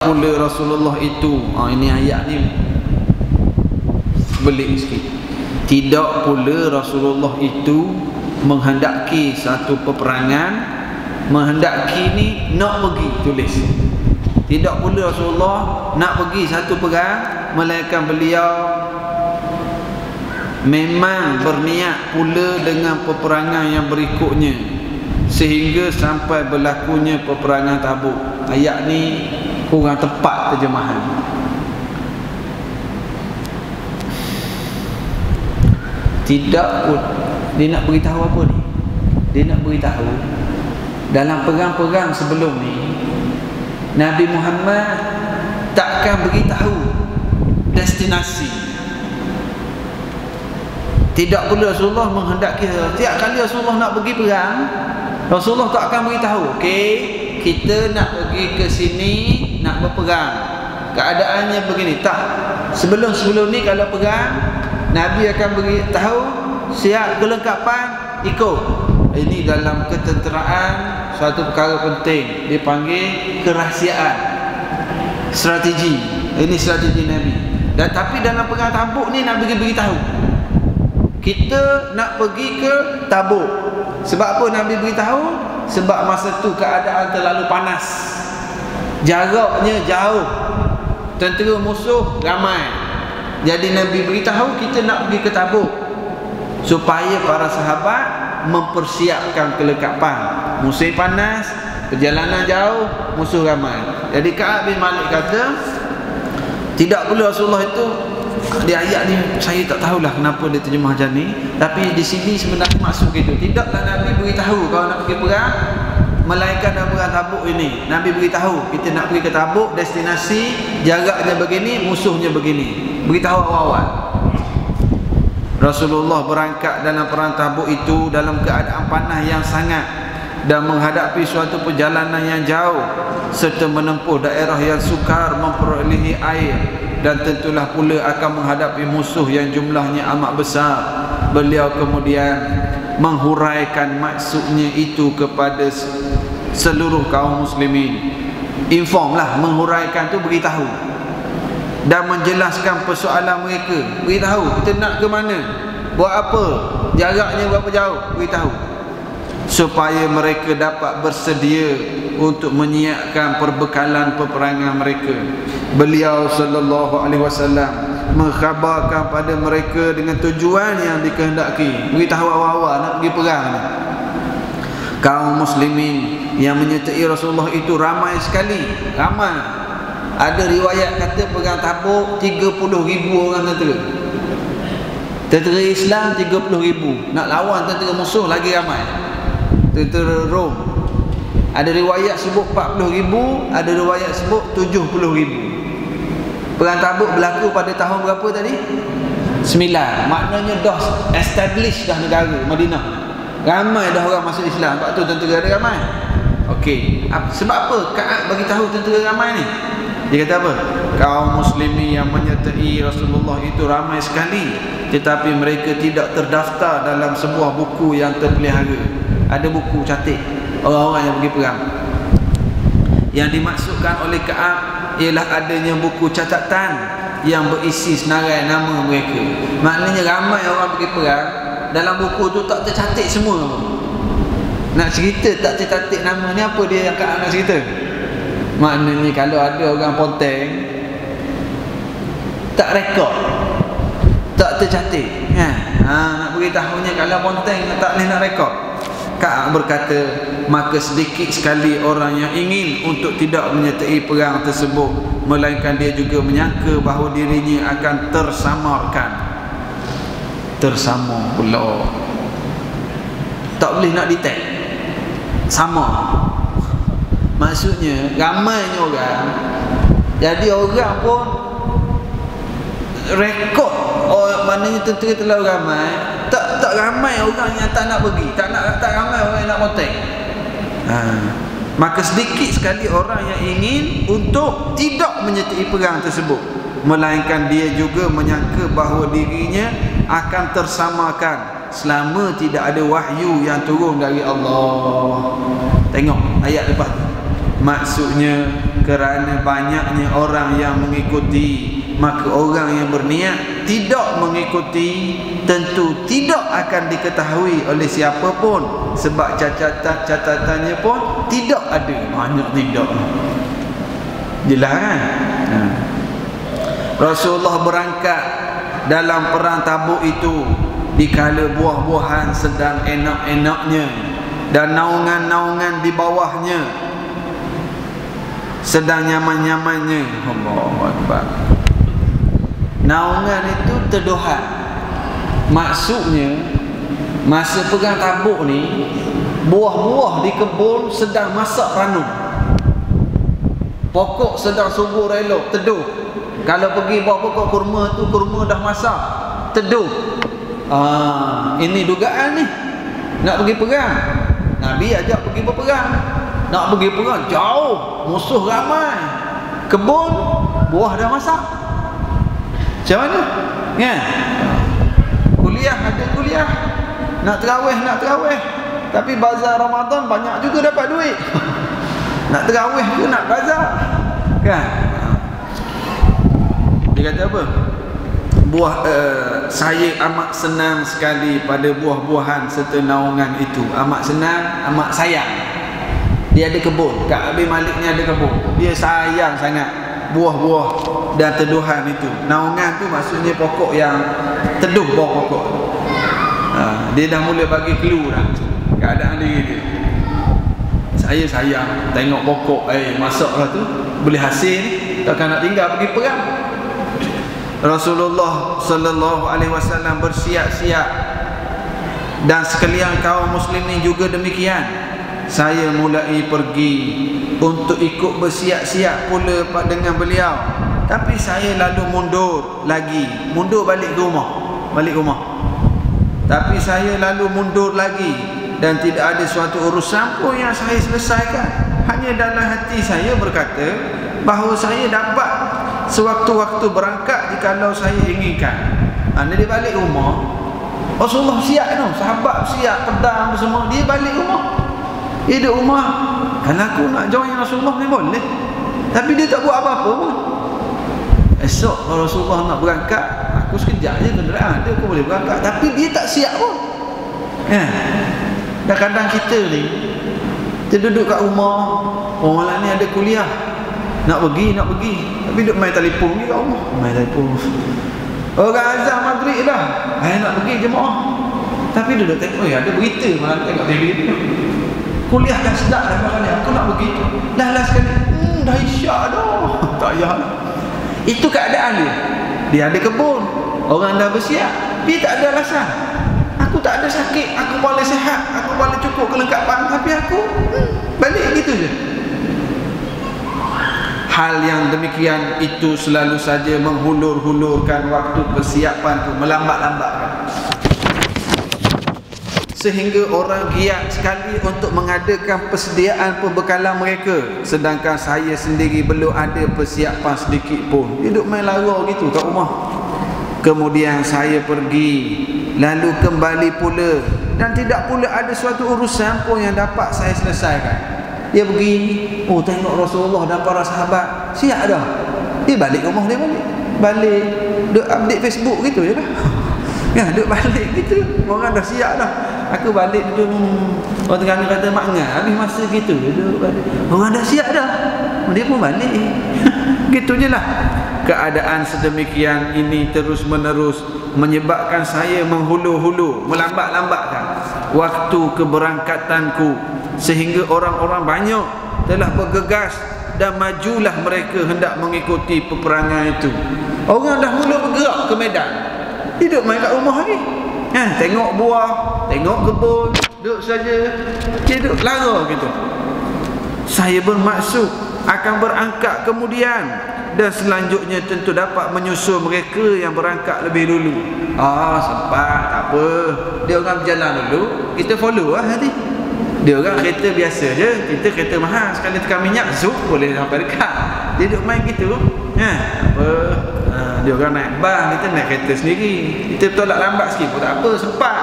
pula Rasulullah itu, ini ayat ni belik sikit. Tidak pula Rasulullah itu menghendaki satu peperangan. Menghendaki ni nak pergi, tulis. Tidak pula Rasulullah nak pergi satu perang, melainkan beliau memang berniat pula dengan peperangan yang berikutnya, sehingga sampai berlakunya peperangan Tabuk. Ayat ni kurang tepat terjemahan. Tidak pun dia nak beritahu apa ni? Dia nak beritahu dalam perang-perang sebelum ni Nabi Muhammad takkan beritahu destinasi. Tidak pula Rasulullah menghendaki. Tiap kali Rasulullah nak pergi perang, Rasulullah tak akan beritahu, okey, kita nak pergi ke sini nak berperang, keadaannya begini. Tak. Sebelum ni kalau perang, Nabi akan beritahu, siap kelengkapan, ikut. Ini dalam ketenteraan suatu perkara penting, dipanggil kerahsiaan, strategi. Ini strategi Nabi. Dan tapi dalam perang Tabuk ni Nabi beritahu, kita nak pergi ke Tabuk. Sebab apa Nabi beritahu? Sebab masa tu keadaan terlalu panas, jaraknya jauh, tentera musuh ramai. Jadi Nabi beritahu kita nak pergi ke Tabuk, supaya para sahabat mempersiapkan kelengkapan. Musim panas, perjalanan jauh, musuh ramai. Jadi Ka'ab bin Malik kata, tidak perlu Rasulullah itu. Di ayat ni saya tak tahulah kenapa dia terjemah macam ni, tapi di sini sebenarnya maksud gitu. Tidaklah Nabi beritahu kalau nak pergi perang, melainkan dalam perang Tabuk ini Nabi beritahu kita nak pergi ke Tabuk, destinasi, jaraknya begini, musuhnya begini. Beritahu awal-awal. Rasulullah berangkat dalam perang Tabuk itu dalam keadaan panas yang sangat dan menghadapi suatu perjalanan yang jauh, serta menempuh daerah yang sukar memperolehi air, dan tentulah pula akan menghadapi musuh yang jumlahnya amat besar. Beliau kemudian menghuraikan maksudnya itu kepada seluruh kaum muslimin. Informlah, menghuraikan tu beritahu dan menjelaskan persoalan mereka. Beritahu kita nak ke mana, buat apa, jaraknya berapa jauh, beritahu, supaya mereka dapat bersedia untuk menyiapkan perbekalan peperangan mereka. Beliau sallallahu alaihi wasallam mengkhabarkan pada mereka dengan tujuan yang dikehendaki. Beritahu awal-awal nak pergi perang ni. Kaum muslimin yang menyertai Rasulullah itu ramai sekali, ramai. Ada riwayat kata perang Tabuk 30,000 orang tentera. Tentera Islam 30,000, nak lawan tentera musuh lagi ramai. Tentera Rom, ada riwayat sebut 40,000, ada riwayat sebut 70,000. Perang Tabuk berlaku pada tahun berapa tadi? 9. Maknanya dah establish dah negara Madinah, ramai dah orang masuk Islam. Sebab tu tentera ada ramai. Okey, sebab apa Ka'ab bagi tahu tentera ramai ni? Dia kata apa? Kaum muslimin yang menyertai Rasulullah itu ramai sekali, tetapi mereka tidak terdaftar dalam sebuah buku yang terpelihara. Ada buku catat orang-orang yang pergi perang. Yang dimaksudkan oleh Ka'ab ialah adanya buku catatan yang berisi senarai nama mereka. Maknanya ramai orang pergi perang, dalam buku tu tak tercatat semua. Nak cerita tak tercatat nama ni, apa dia yang Ka'ab nak cerita? Maknanya kalau ada orang ponteng tak rekod, tak tercatat, nak beritahunya kalau ponteng tak boleh nak rekod. Ka'ab berkata, maka sedikit sekali orang yang ingin untuk tidak menyertai perang tersebut, melainkan dia juga menyangka bahawa dirinya akan tersamarkan. Tersamar pula, tak boleh nak detect. Sama, maksudnya ramainya orang, jadi orang pun rekod. Maknanya tentera terlalu ramai, tak ramai orang yang tak nak pergi, tak ramai orang yang nak ponteng. Maka sedikit sekali orang yang ingin untuk tidak menyertai perang tersebut, melainkan dia juga menyangka bahawa dirinya akan tersamakan selama tidak ada wahyu yang turun dari Allah. Tengok ayat lepas. Maksudnya kerana banyaknya orang yang mengikuti, maka orang yang berniat tidak mengikuti tentu tidak akan diketahui oleh siapa pun, sebab catatannya pun tidak ada. Banyak tidak. Jelas kan? Rasulullah berangkat dalam perang Tabuk itu dikala buah-buahan sedang enak-enaknya dan naungan-naungan di bawahnya sedang nyaman-nyamannya. Allahu Akbar. Naungan itu teduhan. Maksudnya masa perang Tabuk ni, buah-buah di kebun sedang masak ranum, pokok sedang subur elok, teduh. Kalau pergi bawa pokok kurma tu, kurma dah masak, teduh. Ini dugaan ni. Nak pergi perang, Nabi ajak pergi berperang. Nak pergi perang jauh, musuh ramai, kebun buah dah masak. Macam mana? Kan? Kuliah ada kuliah, nak terawih. Tapi bazar Ramadan banyak juga dapat duit. Nak terawih ke nak bazar? Kan? Dia kata apa? Saya amat senang sekali pada buah-buahan serta naungan itu. Amat senang, amat sayang. Dia ada kebun, Kak Abi Malik ni ada kebun. Dia sayang sangat buah-buah dan teduhan itu. Naungan tu maksudnya pokok yang teduh bawah pokok. Dia dah mula bagi clue dah keadaan diri dia. Saya sayang tengok pokok masaklah tu boleh hasil, takkan nak tinggal pergi perang. Rasulullah sallallahu alaihi wasallam bersiap-siap dan sekalian kaum muslimin juga demikian. Saya mulai pergi untuk ikut bersiap-siap pula dengan beliau, tapi saya lalu mundur balik ke rumah. Tapi saya lalu mundur lagi dan tidak ada suatu urusan pun yang saya selesaikan. Hanya dalam hati saya berkata bahawa saya dapat sewaktu-waktu berangkat jikalau saya inginkan. Dia balik rumah, Rasulullah siap tu, sahabat siap, pedang semua, dia balik rumah. Dia duduk rumah. Kalau aku nak join Rasulullah ni boleh, tapi dia tak buat apa-apa pun. Esok kalau Rasulullah nak berangkat, aku sekejap je kenderaan dia, aku boleh berangkat, tapi dia tak siap pun. Dan kadang kita ni, kita duduk kat rumah, orang lain ni ada kuliah, nak pergi, tapi duduk main telefon ni kat rumah, main telefon. Orang azan maghrib dah, nak pergi jemaah, tapi duduk tengok, ada berita malam tengok TV ni. Kuliah dah sedap dah malam ni, aku nak pergi. Dah sekali, dah isyak dah, tak payah. Itu keadaan dia. Dia ada kebun, orang dah bersiap, dia tak ada alasan. Aku tak ada sakit, aku boleh sihat, aku boleh cukup kelengkapan, tapi aku balik gitu je. Hal yang demikian itu selalu saja menghulur-hulurkan waktu persiapan itu, melambat-lambatkan, sehingga orang giat sekali untuk mengadakan persediaan pembekalan mereka, sedangkan saya sendiri belum ada persiapan sedikit pun. Dia duduk main lara gitu kat rumah. Kemudian saya pergi, lalu kembali pula, dan tidak pula ada suatu urusan pun yang dapat saya selesaikan. Dia pergi, tengok Rasulullah dan para sahabat siap dah. Dia balik rumah, dia balik duk update Facebook gitu je lah. Duk balik gitu, orang dah siap dah. Aku balik duduk, orang Terengganu kata makngan, habis masa gitu duduk balik, orang dah siap dah, dia pun balik. Gitu je lah. Keadaan sedemikian ini terus menerus menyebabkan saya menghulu-hulu, melambat-lambatkan waktu keberangkatanku, sehingga orang-orang banyak telah bergegas dan majulah mereka hendak mengikuti peperangan itu. Orang dah mula bergerak ke medan, hidup main kat rumah lagi. Tengok buah, tengok kebun, duduk saja, duduk lara gitu. Saya bermaksud akan berangkat kemudian, dan selanjutnya tentu dapat menyusul mereka yang berangkat lebih dulu. Sempat, tak apa, dia orang berjalan dulu, kita follow lah nanti. Dia orang kereta biasa je, kita kereta mahal, sekali tekan minyak, zup, boleh sampai dekat. Dia duduk main gitu, apa, dia orang naik bas, kita naik kereta sendiri. Kita tolak lambat sikit pun tak apa, sempat.